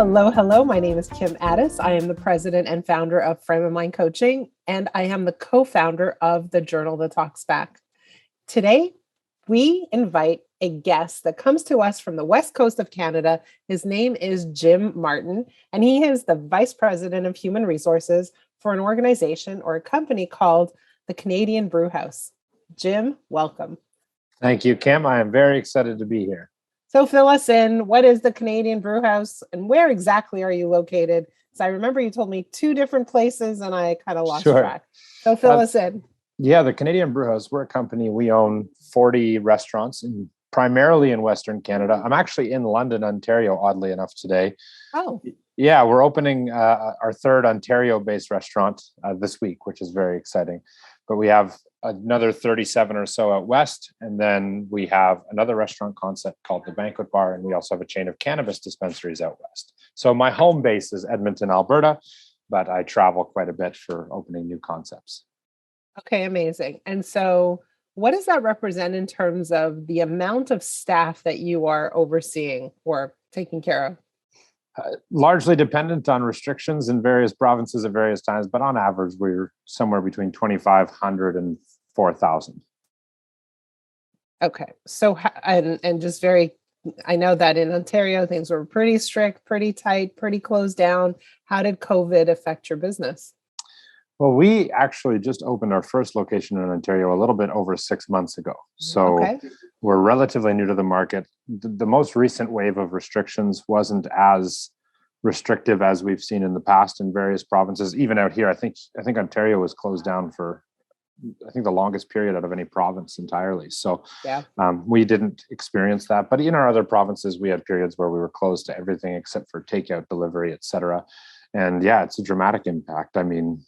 Hello, hello. My name is Kim Addis. I am the president and founder of Frame of Mind Coaching, and I am the co-founder of the journal that talks back. Today, we invite a guest that comes to us from the west coast of Canada. His name is Jim Martyn, and he is the vice president of human resources for an organization or a company called the Canadian Brewhouse. Jim, welcome. Thank you, Kim. I am very excited to be here. So fill us in. What is the Canadian Brewhouse and where exactly are you located? So I remember you told me two different places and I kind of lost track. So fill us in. Yeah, the Canadian Brewhouse, we're a company. We own 40 restaurants primarily in Western Canada. I'm actually in London, Ontario, oddly enough, today. Oh. Yeah, we're opening our third Ontario-based restaurant this week, which is very exciting. But we have another 37 or so out west. And then we have another restaurant concept called the Banquet Bar. And we also have a chain of cannabis dispensaries out west. So my home base is Edmonton, Alberta, but I travel quite a bit for opening new concepts. Okay, amazing. And so what does that represent in terms of the amount of staff that you are overseeing or taking care of? Largely dependent on restrictions in various provinces at various times, but on average, we're somewhere between 2,500 and 4,000. Okay. So, and just very, I know that in Ontario, things were pretty strict, pretty tight, pretty closed down. How did COVID affect your business? Well, we actually just opened our first location in Ontario a little bit over 6 months ago. So we're relatively new to the market. The most recent wave of restrictions wasn't as restrictive as we've seen in the past in various provinces. Even out here, I think Ontario was closed down for, the longest period out of any province entirely. So we didn't experience that. But in our other provinces, we had periods where we were closed to everything except for takeout, delivery, et cetera. And yeah, it's a dramatic impact. I mean,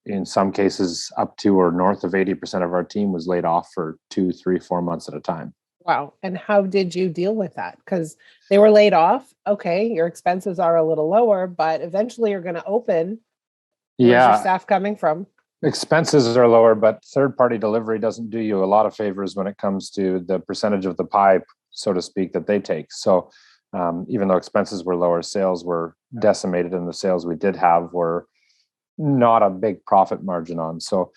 in some cases, up to or north of 80% of our team was laid off for 2, 3, 4 months at a time. Wow. And how did you deal with that? Because they were laid off. Okay, your expenses are a little lower, but eventually you're going to open. Where's your staff coming from? Expenses are lower, but third-party delivery doesn't do you a lot of favors when it comes to the percentage of the pie, so to speak, that they take. So even though expenses were lower, sales were decimated, and the sales we did have were not a big profit margin on. So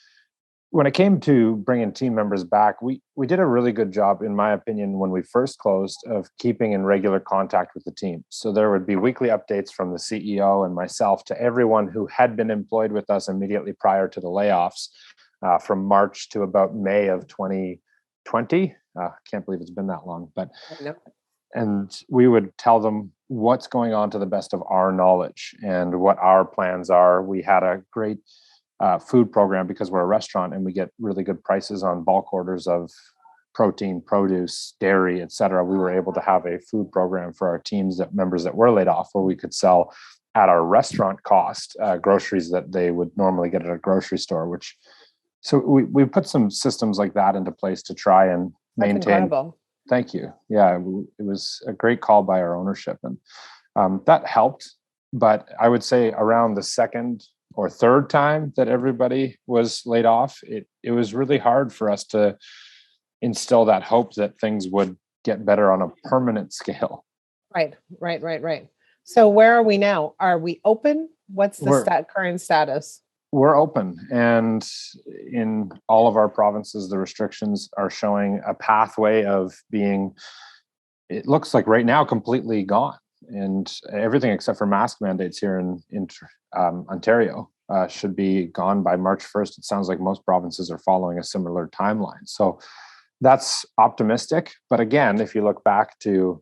when it came to bringing team members back, we did a really good job, in my opinion, when we first closed, of keeping in regular contact with the team. So there would be weekly updates from the CEO and myself to everyone who had been employed with us immediately prior to the layoffs from March to about May of 2020. Can't believe it's been that long, but and we would tell them what's going on to the best of our knowledge and what our plans are. We had a great food program because we're a restaurant and we get really good prices on bulk orders of protein, produce, dairy, et cetera. We were able to have a food program for our members that were laid off, where we could sell at our restaurant cost groceries that they would normally get at a grocery store. So we put some systems like that into place to try and maintain. That's incredible. Thank you. Yeah, it was a great call by our ownership, and that helped. But I would say around the second or third time that everybody was laid off, it was really hard for us to instill that hope that things would get better on a permanent scale. Right. So where are we now? Are we open? What's the current status? We're open, and in all of our provinces, the restrictions are showing a pathway of being, it looks like right now, completely gone. And everything except for mask mandates here in Ontario should be gone by March 1st. It sounds like most provinces are following a similar timeline. So that's optimistic. But again, if you look back to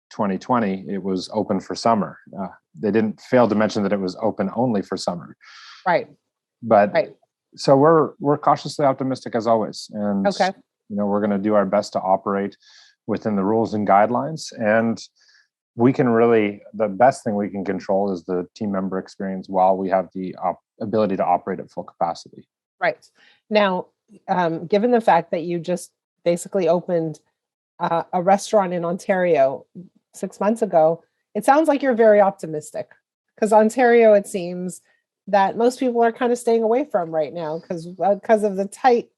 2020, it was open for summer. They didn't fail to mention that it was open only for summer. Right. So we're cautiously optimistic as always. And we're going to do our best to operate within the rules and guidelines. And the best thing we can control is the team member experience while we have the ability to operate at full capacity. Right. Now, given the fact that you just basically opened a restaurant in Ontario 6 months ago, it sounds like you're very optimistic, because Ontario, it seems that most people are kind of staying away from right now because of the tight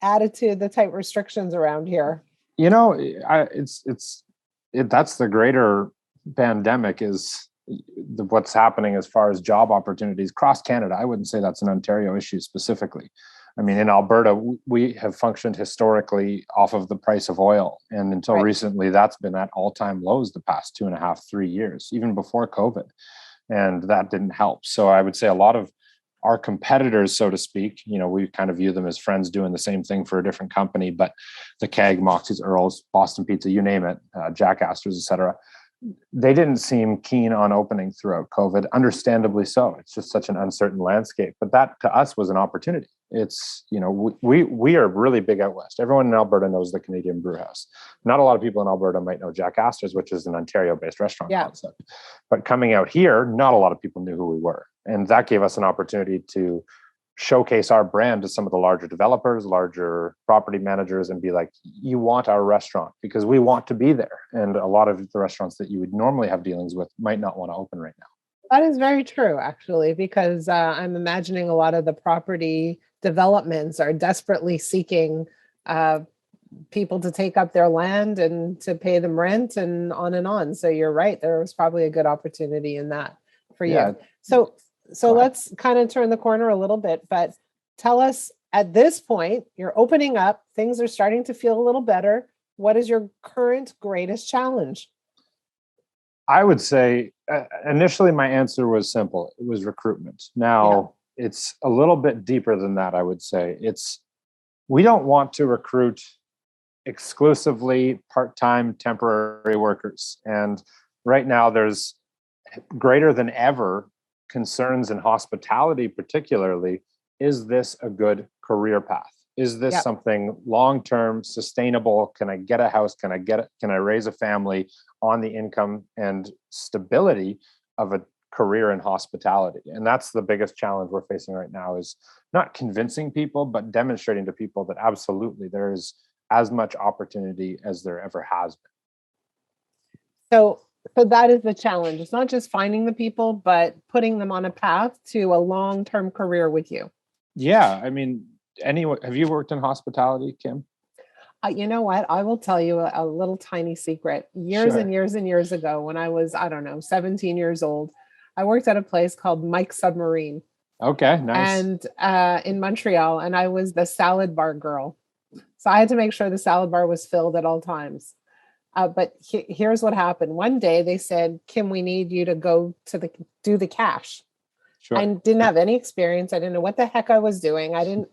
attitude, the tight restrictions around here. That's the greater pandemic is what's happening as far as job opportunities across Canada. I wouldn't say that's an Ontario issue specifically. I mean, in Alberta, we have functioned historically off of the price of oil. And until recently, that's been at all-time lows the past 2.5, 3 years, even before COVID. And that didn't help. So I would say a lot of our competitors, so to speak, we kind of view them as friends doing the same thing for a different company, but the Keg, Moxie's, Earl's, Boston Pizza, you name it, Jack Astor's, etc., they didn't seem keen on opening throughout COVID, understandably so. It's just such an uncertain landscape. But that to us was an opportunity. It's, we are really big out west. Everyone in Alberta knows the Canadian Brewhouse. Not a lot of people in Alberta might know Jack Astor's, which is an Ontario-based restaurant concept. But coming out here, not a lot of people knew who we were. And that gave us an opportunity to showcase our brand to some of the larger developers, larger property managers, and be like, you want our restaurant because we want to be there. And a lot of the restaurants that you would normally have dealings with might not want to open right now. That is very true, actually, because I'm imagining a lot of the property developments are desperately seeking people to take up their land and to pay them rent and on and on. So you're right. There was probably a good opportunity in that for you. So let's kind of turn the corner a little bit, but tell us at this point, you're opening up, things are starting to feel a little better. What is your current greatest challenge? I would say initially my answer was simple. It was recruitment. Now it's a little bit deeper than that. I would say we don't want to recruit exclusively part-time temporary workers. And right now there's greater than ever concerns in hospitality, particularly. Is this a good career path? Is this something long-term sustainable? Can I get a house? Can I raise a family on the income and stability of a career in hospitality? And that's the biggest challenge we're facing right now, is not convincing people, but demonstrating to people that absolutely there is as much opportunity as there ever has been. So that is the challenge. It's not just finding the people, but putting them on a path to a long-term career with you. Yeah. I mean, have you worked in hospitality, Kim? You know what? I will tell you a little tiny secret. Years and years and years ago, when I was, 17 years old, I worked at a place called Mike's Submarine. Okay, nice. And in Montreal, and I was the salad bar girl. So I had to make sure the salad bar was filled at all times. But here's what happened. One day they said, Kim, we need you to go to do the cash. Sure. I didn't have any experience. I didn't know what the heck I was doing. I didn't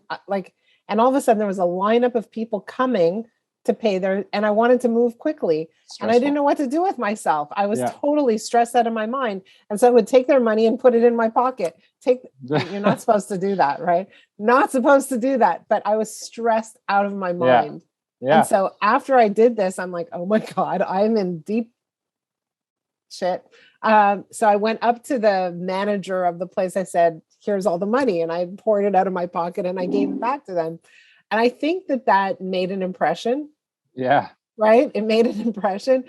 and all of a sudden there was a lineup of people coming to pay and I wanted to move quickly. Stressful. And I didn't know what to do with myself. I was totally stressed out of my mind. And so I would take their money and put it in my pocket. You're not supposed to do that, right? Not supposed to do that. But I was stressed out of my mind. Yeah. And so after I did this, I'm like, oh my God, I'm in deep shit. So I went up to the manager of the place. I said, here's all the money. And I poured it out of my pocket and I gave it back to them. And I think that made an impression. Yeah. Right? It made an impression.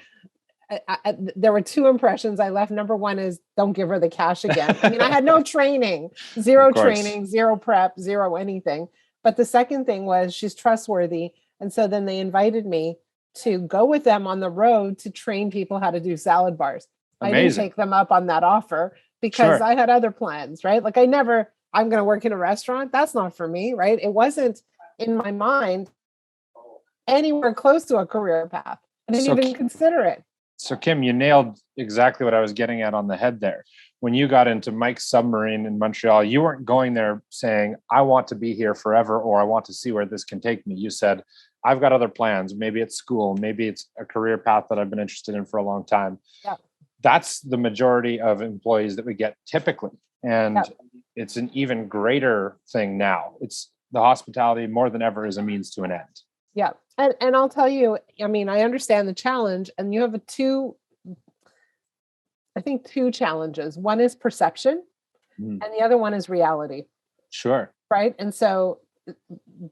There were two impressions I left. Number one is don't give her the cash again. I mean, I had no training, zero training, zero prep, zero anything. But the second thing was she's trustworthy. And so then they invited me to go with them on the road to train people how to do salad bars. Amazing. I didn't take them up on that offer because I had other plans, right? Like I'm going to work in a restaurant. That's not for me, right? It wasn't in my mind anywhere close to a career path. I didn't even consider it. So Kim, you nailed exactly what I was getting at on the head there. When you got into Mike's Submarine in Montreal, you weren't going there saying, I want to be here forever, or I want to see where this can take me. You said, I've got other plans. Maybe it's school. Maybe it's a career path that I've been interested in for a long time. Yeah. That's the majority of employees that we get typically. And it's an even greater thing now. It's the hospitality more than ever is a means to an end. Yeah. And I'll tell you, I mean, I understand the challenge, and you have two challenges. One is perception and the other one is reality. Sure. Right. And so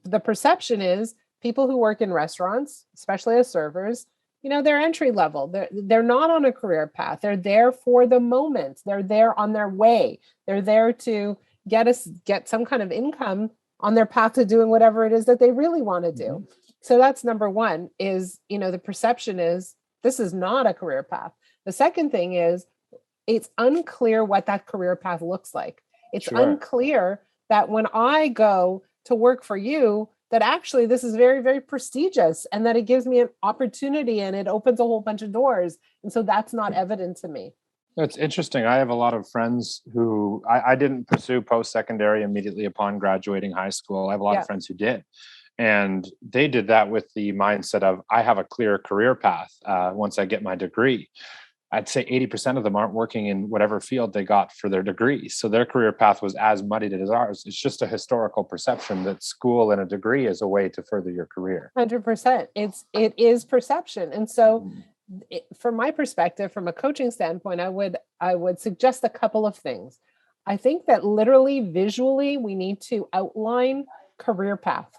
the perception is people who work in restaurants, especially as servers, they're entry level. They're not on a career path. They're there for the moment. They're there on their way. They're there to get some kind of income on their path to doing whatever it is that they really want to do. Mm-hmm. So that's number one is, the perception is this is not a career path. The second thing is it's unclear what that career path looks like. It's Sure. unclear that when I go to work for you, that actually this is very, very prestigious and that it gives me an opportunity and it opens a whole bunch of doors. And so that's not evident to me. It's interesting. I have a lot of friends who I didn't pursue post-secondary immediately upon graduating high school. I have a lot of friends who did. And they did that with the mindset of, I have a clear career path once I get my degree. I'd say 80% of them aren't working in whatever field they got for their degree. So their career path was as muddied as ours. It's just a historical perception that school and a degree is a way to further your career. 100%. It is perception. And so from my perspective, from a coaching standpoint, I would suggest a couple of things. I think that literally, visually, we need to outline career path.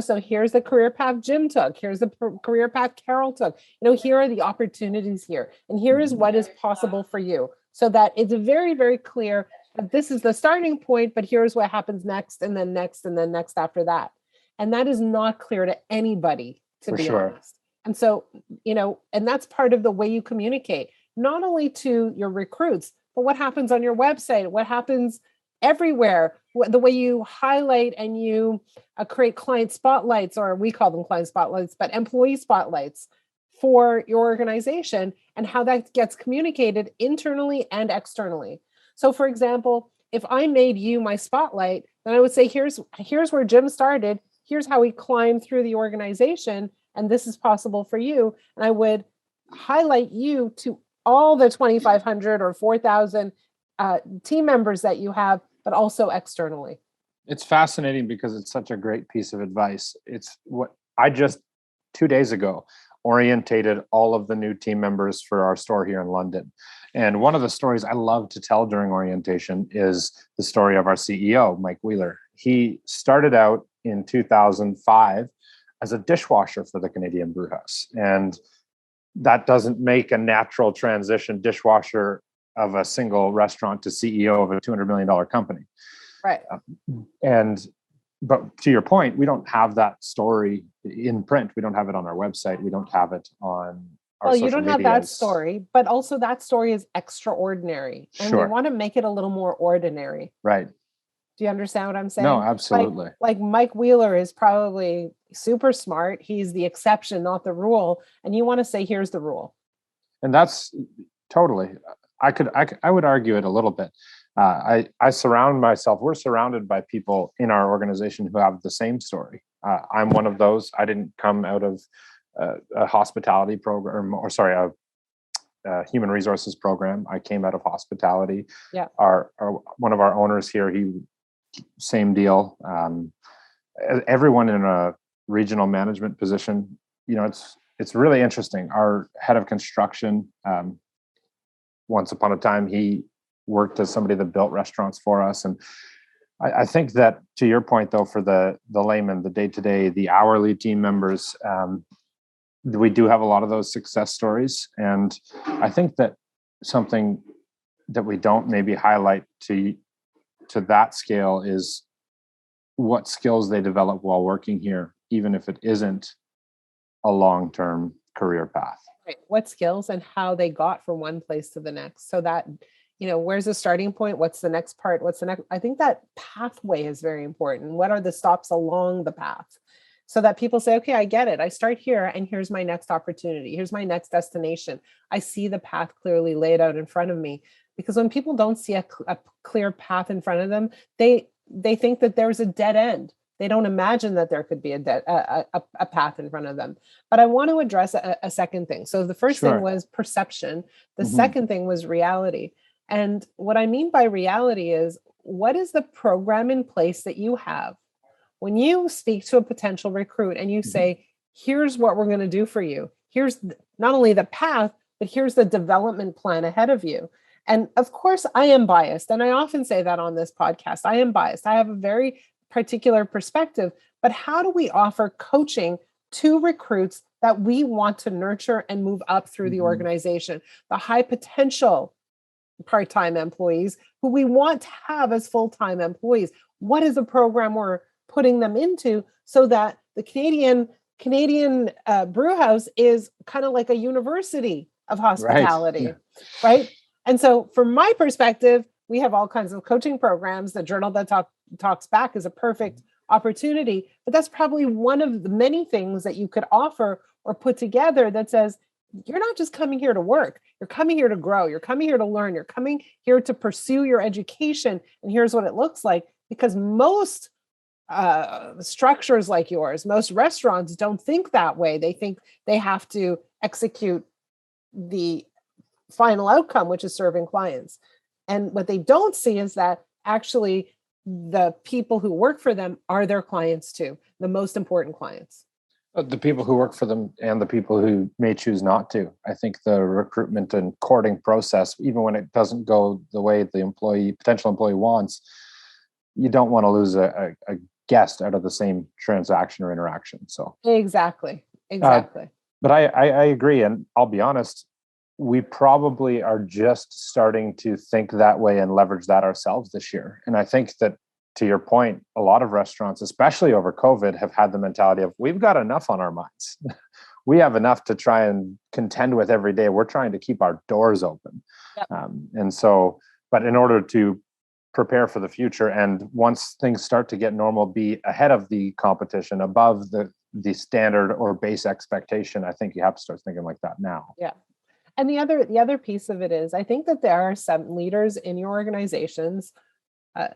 So here's the career path Jim took. Here's the career path Carol took. Here are the opportunities here. And here is what is possible for you. So that it's very, very clear that this is the starting point, but here's what happens next, and then next, and then next after that. And that is not clear to anybody, to be honest. And so, and that's part of the way you communicate, not only to your recruits, but what happens on your website, what happens everywhere, the way you highlight and you create client spotlights, or we call them client spotlights, but employee spotlights for your organization, and how that gets communicated internally and externally. So for example, if I made you my spotlight, then I would say, here's where Jim started. Here's how he climbed through the organization. And this is possible for you. And I would highlight you to all the 2,500 or 4,000 team members that you have, but also externally. It's fascinating because it's such a great piece of advice. It's what I just 2 days ago orientated all of the new team members for our store here in London. And one of the stories I love to tell during orientation is the story of our CEO, Mike Wheeler. He started out in 2005 as a dishwasher for the Canadian Brewhouse. And that doesn't make a natural transition, dishwasher of a single restaurant to CEO of a $200 million company. Right. But to your point, we don't have that story in print. We don't have it on our website. We don't have it on our social medias. Well, you don't have that story, but also that story is extraordinary. And we want to make it a little more ordinary. Right. Do you understand what I'm saying? No, absolutely. Like Mike Wheeler is probably super smart. He's the exception, not the rule. And you want to say, here's the rule. And that's totally, I would argue it a little bit. We're surrounded by people in our organization who have the same story. I'm one of those. I didn't come out of a hospitality program, a human resources program. I came out of hospitality. Yeah. One of our owners here, same deal. Everyone in a regional management position, it's really interesting. Our head of construction, once upon a time, he worked as somebody that built restaurants for us. And I think that, to your point, though, for the layman, the day-to-day, the hourly team members, we do have a lot of those success stories. And I think that something that we don't maybe highlight to that scale is what skills they develop while working here, even if it isn't a long-term career path. Right. What skills and how they got from one place to the next. So that, where's the starting point? What's the next part? What's the next? I think that pathway is very important. What are the stops along the path? So that people say, okay, I get it. I start here and here's my next opportunity. Here's my next destination. I see the path clearly laid out in front of me. Because when people don't see a clear path in front of them, they think that there's a dead end. They don't imagine that there could be a path in front of them. But I want to address a second thing. So the first thing was perception. The second thing was reality. And what I mean by reality is, what is the program in place that you have? When you speak to a potential recruit and you say, here's what we're going to do for you. Here's not only the path, but here's the development plan ahead of you. And of course, I am biased. And I often say that on this podcast. I am biased. I have a very particular perspective. But how do we offer coaching to recruits that we want to nurture and move up through the organization? The high potential part-time employees who we want to have as full-time employees. What is the program we're putting them into so that the Canadian Brewhouse is kind of like a university of Right. hospitality, Yeah. right? And so from my perspective, we have all kinds of coaching programs. The Journal That Talks Back is a perfect opportunity, but that's probably one of the many things that you could offer or put together that says, you're not just coming here to work. You're coming here to grow. You're coming here to learn. You're coming here to pursue your education. And here's what it looks like. Because most structures like yours, most restaurants don't think that way. They think they have to execute the final outcome, which is serving clients. And what they don't see is that actually the people who work for them are their clients too, the most important clients. The people who work for them and the people who may choose not to. I think the recruitment and courting process, even when it doesn't go the way the potential employee wants, you don't want to lose a guest out of the same transaction or interaction. So exactly. But I agree, and I'll be honest, we probably are just starting to think that way and leverage that ourselves this year. And I think that, to your point, a lot of restaurants, especially over COVID, have had the mentality of, we've got enough on our minds. We have enough to try and contend with every day. We're trying to keep our doors open. Yep. But in order to prepare for the future, and once things start to get normal, be ahead of the competition, above the standard or base expectation, I think you have to start thinking like that now. Yeah. And the other piece of it is, I think that there are some leaders in your organizations,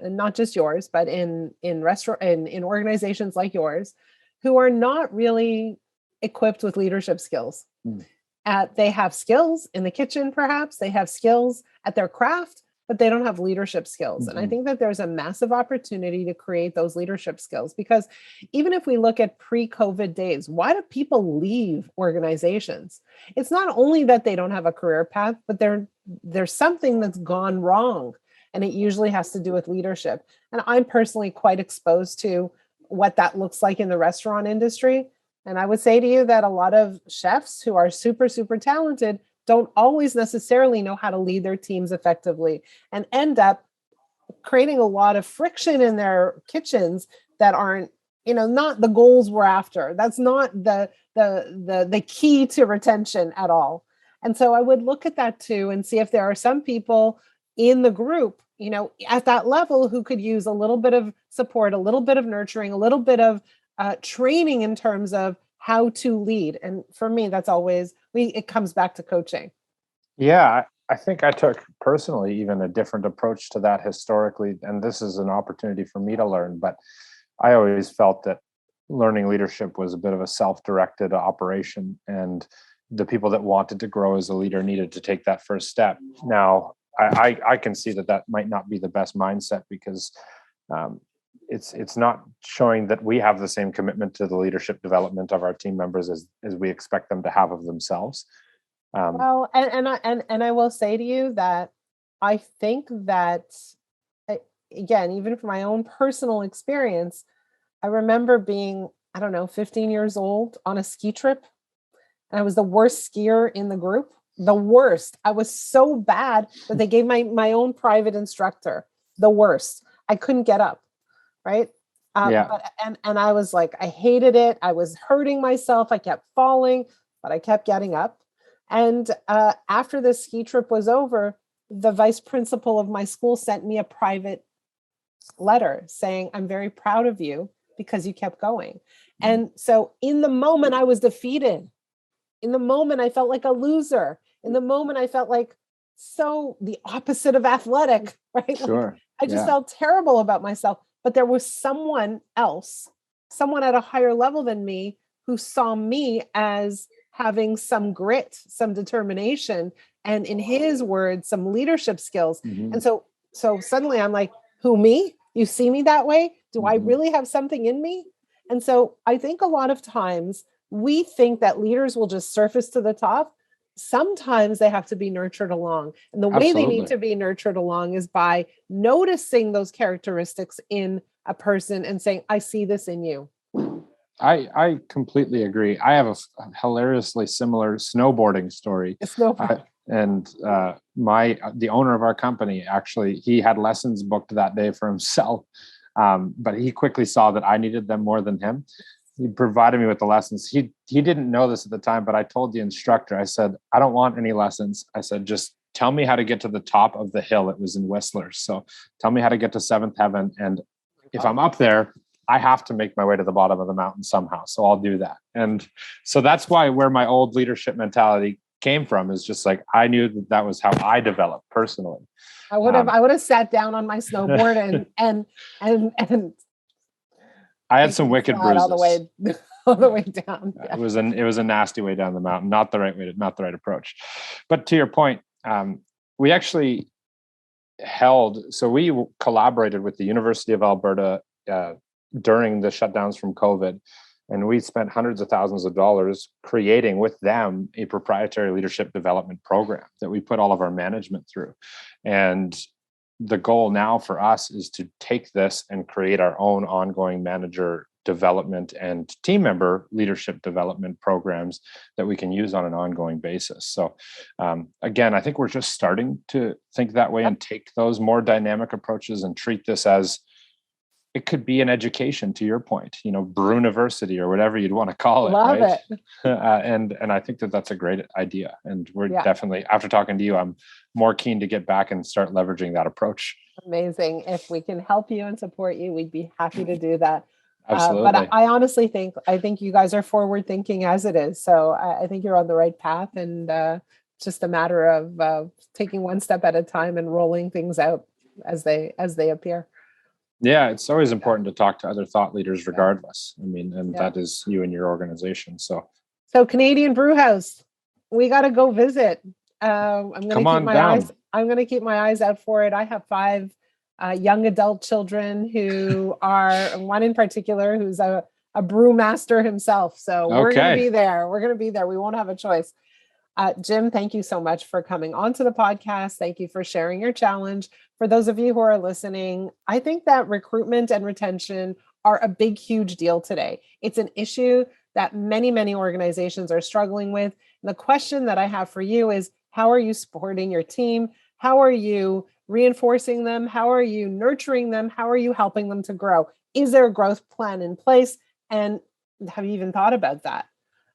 not just yours, but in organizations like yours, who are not really equipped with leadership skills. They have skills in the kitchen, perhaps they have skills at their craft, but they don't have leadership skills. And I think that there's a massive opportunity to create those leadership skills, because even if we look at pre-COVID days, why do people leave organizations? It's not only that they don't have a career path, but there's something that's gone wrong. And it usually has to do with leadership. And I'm personally quite exposed to what that looks like in the restaurant industry. And I would say to you that a lot of chefs who are super, super talented don't always necessarily know how to lead their teams effectively, and end up creating a lot of friction in their kitchens that aren't, not the goals we're after. That's not the key to retention at all. And so I would look at that too and see if there are some people in the group, at that level, who could use a little bit of support, a little bit of nurturing, a little bit of training in terms of how to lead. And for me, that's always, it comes back to coaching. Yeah, I think I took personally even a different approach to that historically. And this is an opportunity for me to learn. But I always felt that learning leadership was a bit of a self-directed operation. And the people that wanted to grow as a leader needed to take that first step. Now, I can see that might not be the best mindset, because it's not showing that we have the same commitment to the leadership development of our team members as we expect them to have of themselves. Well, and I will say to you that I think that, again, even from my own personal experience, I remember being, 15 years old on a ski trip, and I was the worst skier in the group. The worst. I was so bad that they gave my own private instructor the worst. I couldn't get up. Right. But I was like, I hated it. I was hurting myself. I kept falling, but I kept getting up. And after the ski trip was over, the vice principal of my school sent me a private letter saying, I'm very proud of you because you kept going. And so in the moment I was defeated. In the moment I felt like a loser. In the moment I felt like the opposite of athletic, right? Sure. I just felt terrible about myself. But there was someone else, someone at a higher level than me, who saw me as having some grit, some determination, and in his words, some leadership skills. And so suddenly I'm like, who, me? You see me that way? Do I really have something in me? And so I think a lot of times we think that leaders will just surface to the top. Sometimes they have to be nurtured along. And the way they need to be nurtured along is by noticing those characteristics in a person and saying, I see this in you. I completely agree. I have a hilariously similar snowboarding story. The owner of our company, actually, he had lessons booked that day for himself. But he quickly saw that I needed them more than him. he provided me with the lessons. He didn't know this at the time, but I told the instructor, I said, I don't want any lessons. I said, just tell me how to get to the top of the hill. It was in Whistler. So tell me how to get to seventh heaven. And if I'm up there, I have to make my way to the bottom of the mountain somehow. So I'll do that. And so that's where my old leadership mentality came from, is just like, I knew that was how I developed personally. I would have sat down on my snowboard and I had some wicked bruises all the way down. Yeah. It was a nasty way down the mountain, not the right approach. But to your point, we actually we collaborated with the University of Alberta during the shutdowns from COVID, and we spent hundreds of thousands of dollars creating with them a proprietary leadership development program that we put all of our management through. And the goal now for us is to take this and create our own ongoing manager development and team member leadership development programs that we can use on an ongoing basis. So again, I think we're just starting to think that way and take those more dynamic approaches and treat this as, it could be an education, to your point, Brew University or whatever you'd want to call it. Love right? it. And I think that's a great idea. And we're definitely, after talking to you, I'm more keen to get back and start leveraging that approach. Amazing. If we can help you and support you, we'd be happy to do that. Absolutely. But I honestly think you guys are forward thinking as it is. So I think you're on the right path, and it's just a matter of taking one step at a time and rolling things out as they appear. Yeah, it's always important to talk to other thought leaders regardless. I mean, and that is you and your organization. So Canadian Brewhouse, we got to go visit. I'm going to keep my eyes out for it. I have 5 young adult children who are, one in particular who's a brewmaster himself. So we're going to be there. We won't have a choice. Jim, thank you so much for coming onto the podcast. Thank you for sharing your challenge. For those of you who are listening, I think that recruitment and retention are a big, huge deal today. It's an issue that many, many organizations are struggling with. And the question that I have for you is, how are you supporting your team? How are you reinforcing them? How are you nurturing them? How are you helping them to grow? Is there a growth plan in place? And have you even thought about that?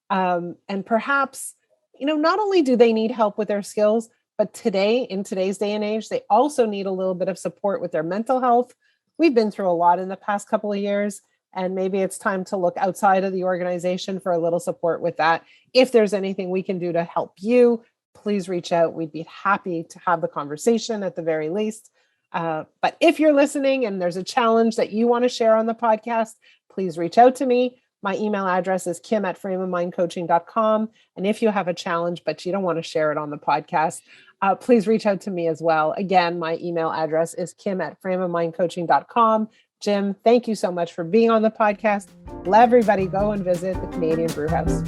And perhaps, not only do they need help with their skills, but in today's day and age, they also need a little bit of support with their mental health. We've been through a lot in the past couple of years, and maybe it's time to look outside of the organization for a little support with that. If there's anything we can do to help you, please reach out. We'd be happy to have the conversation at the very least. But if you're listening and there's a challenge that you want to share on the podcast, please reach out to me. My email address is kim@frameofmindcoaching.com. And if you have a challenge, but you don't want to share it on the podcast, please reach out to me as well. Again, my email address is kim@frameofmindcoaching.com. Jim, thank you so much for being on the podcast. Let everybody go and visit the Canadian Brewhouse.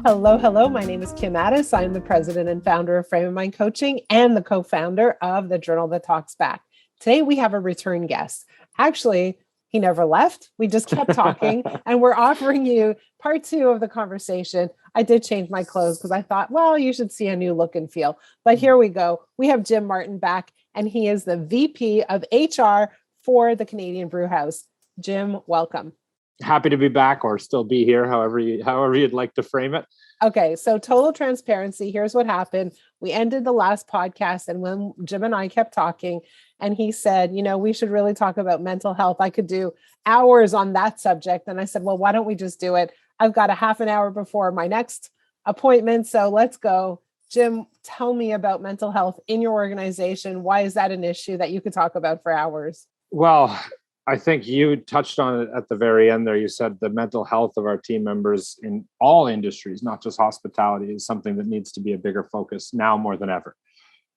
Hello. My name is Kim Addis. I'm the president and founder of Frame of Mind Coaching and the co-founder of the Journal That Talks Back. Today, we have a return guest. Actually, he never left. We just kept talking, and we're offering you part 2 of the conversation. I did change my clothes because I thought, well, you should see a new look and feel. But here we go. We have Jim Martyn back, and he is the VP of HR for the Canadian Brewhouse. Jim, welcome. Happy to be back, or still be here, however you'd like to frame it. Okay, so total transparency. Here's what happened. We ended the last podcast, and when Jim and I kept talking, and he said, we should really talk about mental health. I could do hours on that subject. And I said, well, why don't we just do it? I've got a half an hour before my next appointment, so let's go. Jim, tell me about mental health in your organization. Why is that an issue that you could talk about for hours? Well, I think you touched on it at the very end there. You said the mental health of our team members in all industries, not just hospitality, is something that needs to be a bigger focus now more than ever.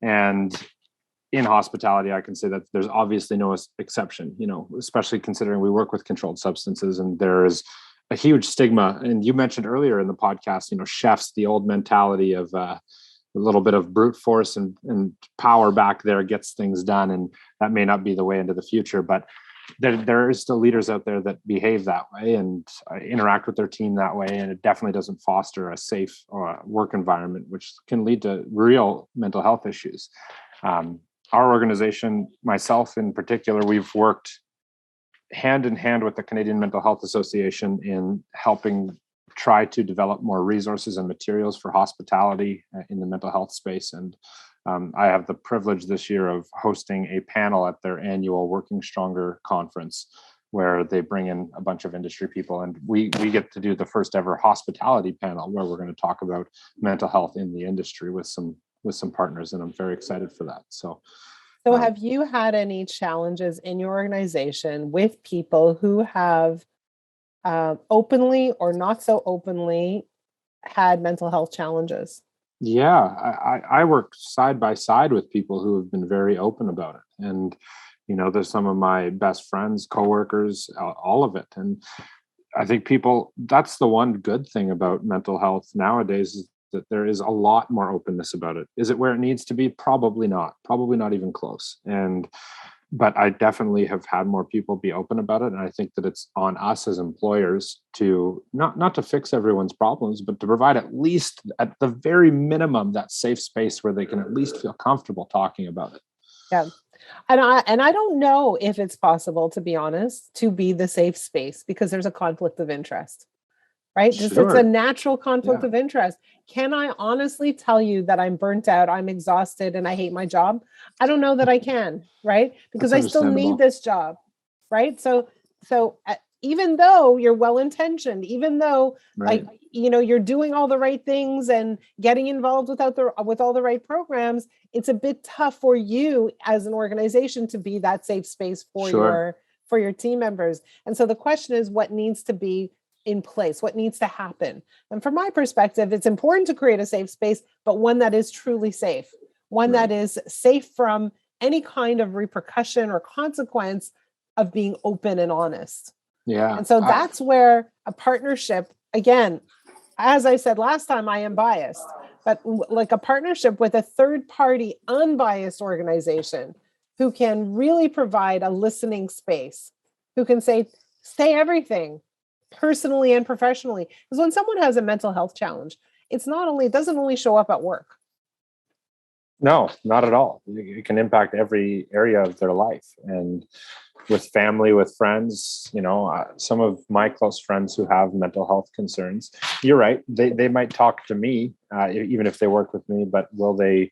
And in hospitality, I can say that there's obviously no exception, especially considering we work with controlled substances, and there is a huge stigma. And you mentioned earlier in the podcast, chefs, the old mentality of a little bit of brute force and power back there gets things done. And that may not be the way into the future, but there is still leaders out there that behave that way and interact with their team that way, and it definitely doesn't foster a safe work environment, which can lead to real mental health issues. Our organization, myself in particular, we've worked hand in hand with the Canadian Mental Health Association in helping try to develop more resources and materials for hospitality in the mental health space. And I have the privilege this year of hosting a panel at their annual Working Stronger conference, where they bring in a bunch of industry people, and we get to do the first ever hospitality panel where we're going to talk about mental health in the industry with some partners, and I'm very excited for that. So have you had any challenges in your organization with people who have openly or not so openly had mental health challenges? Yeah, I work side by side with people who have been very open about it. And, there's some of my best friends, coworkers, all of it. And I think that's the one good thing about mental health nowadays, is that there is a lot more openness about it. Is it where it needs to be? Probably not even close. But I definitely have had more people be open about it. And I think that it's on us as employers to not to fix everyone's problems, but to provide at least at the very minimum that safe space where they can at least feel comfortable talking about it. Yeah. And I don't know if it's possible, to be honest, to be the safe space, because there's a conflict of interest. Right? Just Sure. it's a natural conflict Yeah. of interest. Can I honestly tell you that I'm burnt out, I'm exhausted, and I hate my job? I don't know that I can, right? Because I still need this job, right? So even though you're well-intentioned, even though Right. you're doing all the right things and getting involved with all the right programs, it's a bit tough for you as an organization to be that safe space for Sure. your team members. And so the question is, what needs to be in place? What needs to happen? And from my perspective, it's important to create a safe space, but one that is truly safe, one Right. that is safe from any kind of repercussion or consequence of being open and honest. Yeah. And so that's where a partnership, again, as I said last time, I am biased, but like a partnership with a third party, unbiased organization who can really provide a listening space, who can say everything, personally and professionally. Because when someone has a mental health challenge, it doesn't only show up at work. No, not at all. It can impact every area of their life, and with family, with friends. Some of my close friends who have mental health concerns, you're right, they might talk to me, even if they work with me, but will they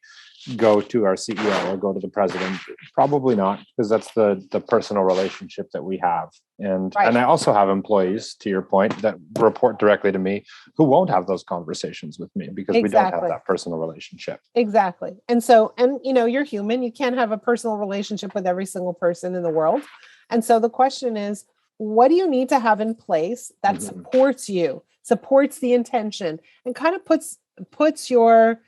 go to our CEO or go to the president? Probably not, because that's the personal relationship that we have. And Right. And I also have employees, to your point, that report directly to me who won't have those conversations with me because we don't have that personal relationship. Exactly. And you're human. You can't have a personal relationship with every single person in the world. And so the question is, what do you need to have in place that supports you, supports the intention, and kind of puts your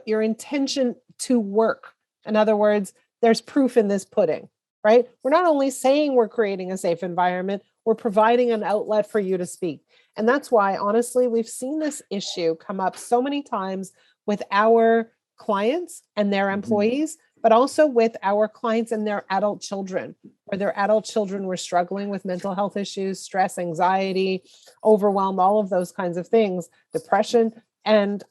intention to work? In other words, there's proof in this pudding, right? We're not only saying we're creating a safe environment, we're providing an outlet for you to speak. And that's why, honestly, we've seen this issue come up so many times with our clients and their employees, but also with our clients and their adult children, where their adult children were struggling with mental health issues, stress, anxiety, overwhelm, all of those kinds of things, depression. And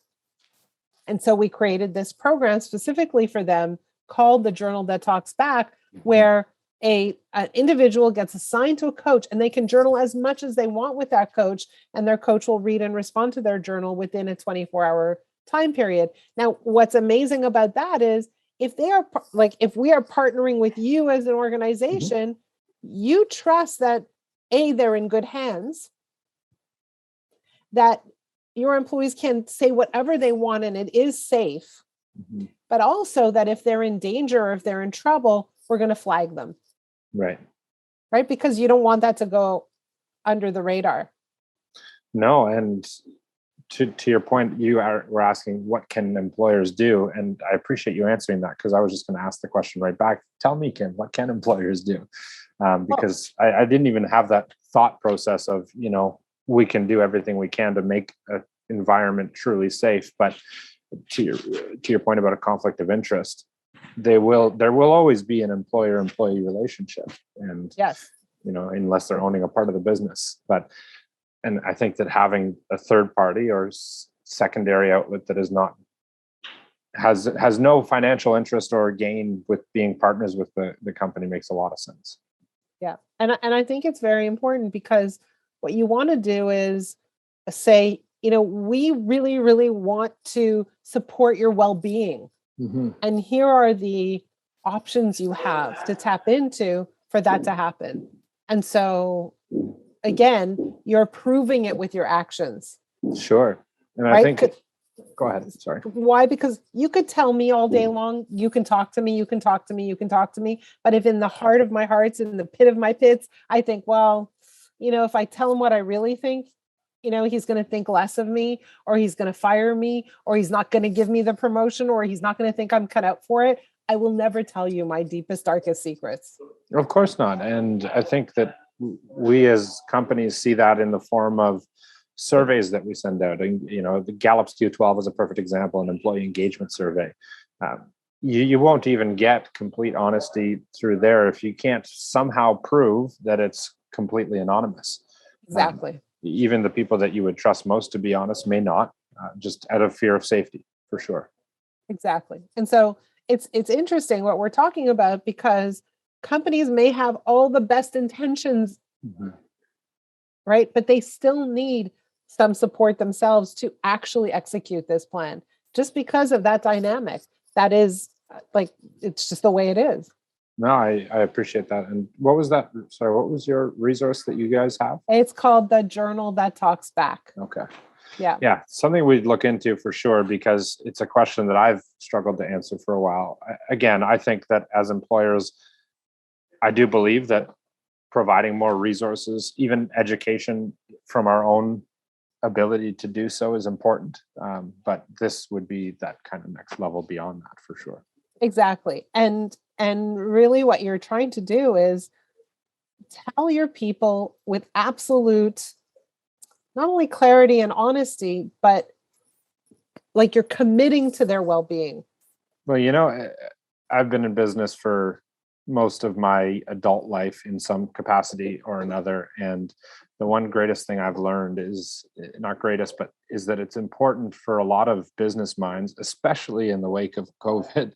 so we created this program specifically for them called the Journal That Talks Back, where an individual gets assigned to a coach, and they can journal as much as they want with that coach, and their coach will read and respond to their journal within a 24-hour time period. Now, what's amazing about that is if we are partnering with you as an organization, you trust that they're in good hands, that your employees can say whatever they want and it is safe, but also that if they're in danger or if they're in trouble, we're going to flag them. Right. Because you don't want that to go under the radar. No. And to your point, we're asking, what can employers do? And I appreciate you answering that, because I was just going to ask the question right back. Tell me, Kim, what can employers do? Because I didn't even have that thought process of, we can do everything we can to make an environment truly safe. But to your point about a conflict of interest, there will always be an employer-employee relationship, and Yes. unless they're owning a part of the business. And I think that having a third party or secondary outlet that is not has no financial interest or gain with being partners with the company makes a lot of sense. Yeah. And I think it's very important, because what you want to do is say, we really, really want to support your well-being. Mm-hmm. And here are the options you have to tap into for that to happen. And so, again, you're proving it with your actions. Sure. And right? I think, go ahead. Sorry. Why? Because you could tell me all day long, you can talk to me, you can talk to me, you can talk to me. But if in the heart of my hearts, in the pit of my pits, I think, well, if I tell him what I really think, he's going to think less of me, or he's going to fire me, or he's not going to give me the promotion, or he's not going to think I'm cut out for it. I will never tell you my deepest, darkest secrets. Of course not. And I think that we as companies see that in the form of surveys that we send out. And, the Gallup's Q12 is a perfect example, an employee engagement survey. You won't even get complete honesty through there if you can't somehow prove that it's completely anonymous. Exactly. Even the people that you would trust most to be honest may not, just out of fear of safety, for sure. Exactly. And so it's interesting what we're talking about, because companies may have all the best intentions, mm-hmm. right? But they still need some support themselves to actually execute this plan, just because of that dynamic. That is it's just the way it is. No, I appreciate that. And what was that? Sorry, what was your resource that you guys have? It's called The Journal That Talks Back. Okay. Yeah. Yeah. Something we'd look into for sure, because it's a question that I've struggled to answer for a while. Again, I think that as employers, I do believe that providing more resources, even education from our own ability to do so, is important. But this would be that kind of next level beyond that, for sure. Exactly. And really what you're trying to do is tell your people with absolute, not only clarity and honesty, but you're committing to their well-being. Well, I've been in business for most of my adult life in some capacity or another. And the one greatest thing I've learned is not greatest, but is that it's important for a lot of business minds, especially in the wake of COVID,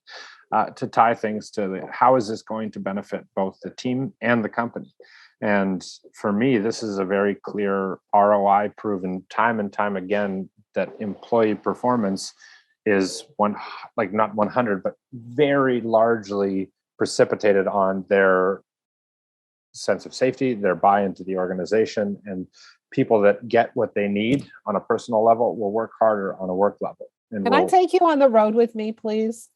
to tie things to how is this going to benefit both the team and the company. And for me, this is a very clear ROI proven time and time again that employee performance is not 100, but very largely precipitated on their sense of safety, their buy-in to the organization, and people that get what they need on a personal level will work harder on a work level. And Can I take you on the road with me, please?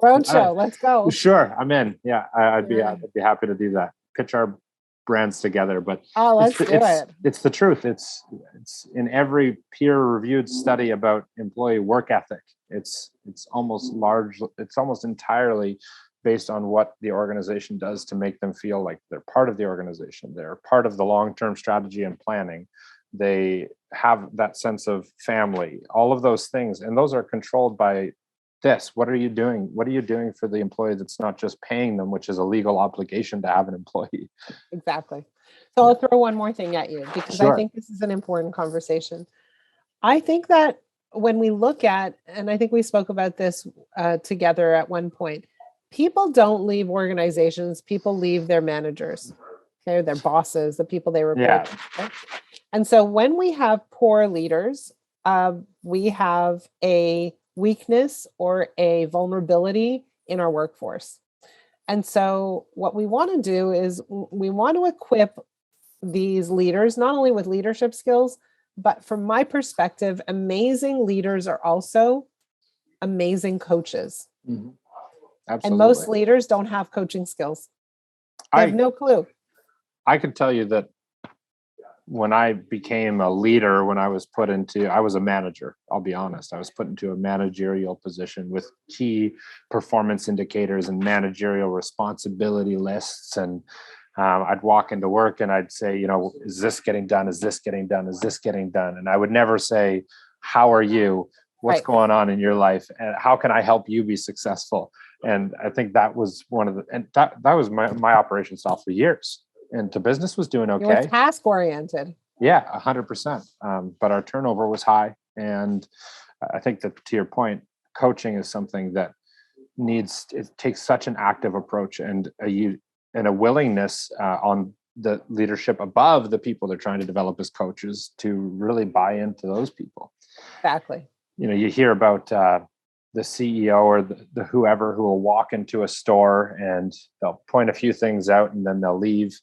Roadshow, let's go. Sure, I'm in. Yeah, I'd be happy to do that. Pitch our brands together, but let's do it. It's the truth. It's in every peer-reviewed study about employee work ethic. It's almost entirely based on what the organization does to make them feel like they're part of the organization. They're part of the long-term strategy and planning. They have that sense of family, all of those things. And those are controlled by this. What are you doing? What are you doing for the employee that's not just paying them, which is a legal obligation to have an employee? Exactly. So I'll throw one more thing at you, because Sure. I think this is an important conversation. I think that when we look at, and I think we spoke about this together at one point, people don't leave organizations, people leave their managers, okay, their bosses, the people they report to. Okay? And so when we have poor leaders, we have a weakness or a vulnerability in our workforce. And so what we want to do is we want to equip these leaders, not only with leadership skills, but from my perspective, amazing leaders are also amazing coaches. Mm-hmm. Absolutely. And most leaders don't have coaching skills. They have no clue. I could tell you that when I became a leader, I was a manager, I'll be honest. I was put into a managerial position with key performance indicators and managerial responsibility lists. And I'd walk into work and I'd say, is this getting done? Is this getting done? Is this getting done? And I would never say, how are you? What's going on in your life? And how can I help you be successful? And I think that was that was my operation style for years. And the business was doing You were okay. task oriented. Yeah, 100%. But our turnover was high. And I think that, to your point, coaching is something that it takes such an active approach and a willingness on the leadership above the people they're trying to develop as coaches to really buy into those people. Exactly. You hear about the CEO or the whoever who will walk into a store and they'll point a few things out and then they'll leave.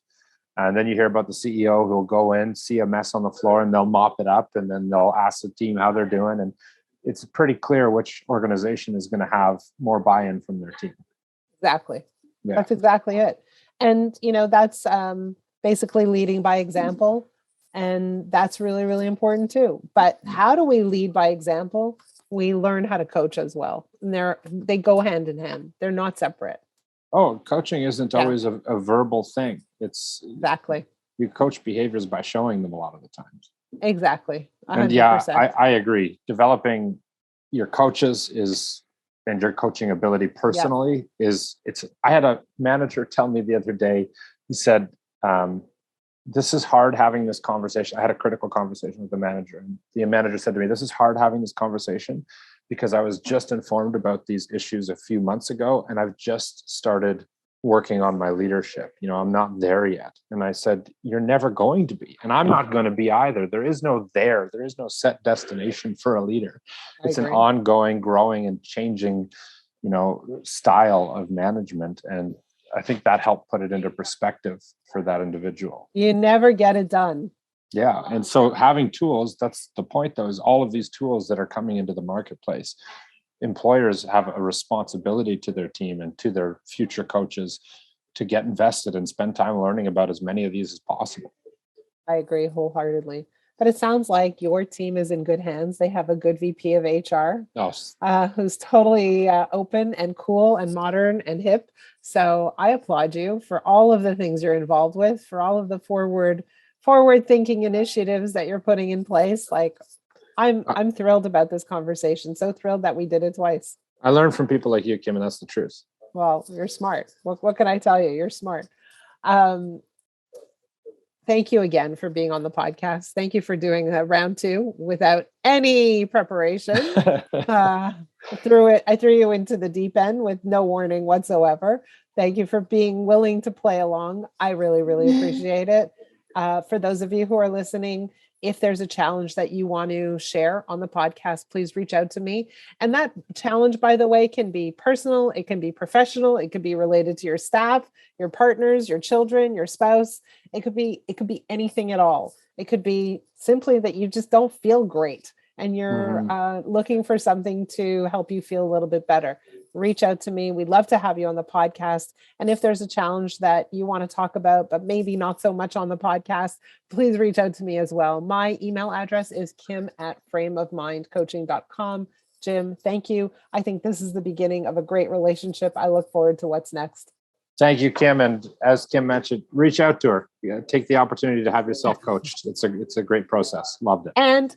And then you hear about the CEO who will go in, see a mess on the floor, and they'll mop it up, and then they'll ask the team how they're doing. And it's pretty clear which organization is going to have more buy-in from their team. Exactly. Yeah. That's exactly it. And, that's basically leading by example. And that's really, really important too. But how do we lead by example? We learn how to coach as well. And they go hand in hand. They're not separate. Oh, coaching isn't always a verbal thing. It's exactly. You coach behaviors by showing them a lot of the times. Exactly. 100%. And yeah, I agree. Developing your coaches and your coaching ability personally I had a manager tell me the other day, he said, this is hard having this conversation. I had a critical conversation with the manager, and the manager said to me, this is hard having this conversation because I was just informed about these issues a few months ago, and I've just started working on my leadership. I'm not there yet. And I said, you're never going to be, and I'm not going to be either. There is no set destination for a leader. It's an ongoing, growing and changing, style of management. And I think that helped put it into perspective for that individual. You never get it done. Yeah. And so having tools, that's the point though, is all of these tools that are coming into the marketplace. Employers have a responsibility to their team and to their future coaches to get invested and spend time learning about as many of these as possible. I agree wholeheartedly. But it sounds like your team is in good hands. They have a good VP of HR who's totally open and cool and modern and hip. So I applaud you for all of the things you're involved with, for all of the forward thinking initiatives that you're putting in place. Like I'm thrilled about this conversation. So thrilled that we did it twice. I learned from people like you, Kim, and that's the truth. Well, you're smart. What can I tell you? You're smart. Thank you again for being on the podcast. Thank you for doing round 2 without any preparation. I threw you into the deep end with no warning whatsoever. Thank you for being willing to play along. I really, really appreciate it. For those of you who are listening, if there's a challenge that you want to share on the podcast, please reach out to me. And that challenge, by the way, can be personal, it can be professional, it could be related to your staff, your partners, your children, your spouse. It could be anything at all. It could be simply that you just don't feel great and you're looking for something to help you feel a little bit better. Reach out to me. We'd love to have you on the podcast. And if there's a challenge that you want to talk about, but maybe not so much on the podcast, please reach out to me as well. My email address is kim@frameofmindcoaching.com. Jim, thank you. I think this is the beginning of a great relationship. I look forward to what's next. Thank you, Kim. And as Kim mentioned, reach out to her. Take the opportunity to have yourself coached. It's a great process. Loved it. And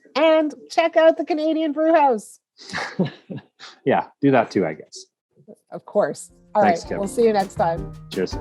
check out the Canadian Brewhouse. Yeah, do that too, I guess. Of course. All Thanks, right. Kim. We'll see you next time. Cheers.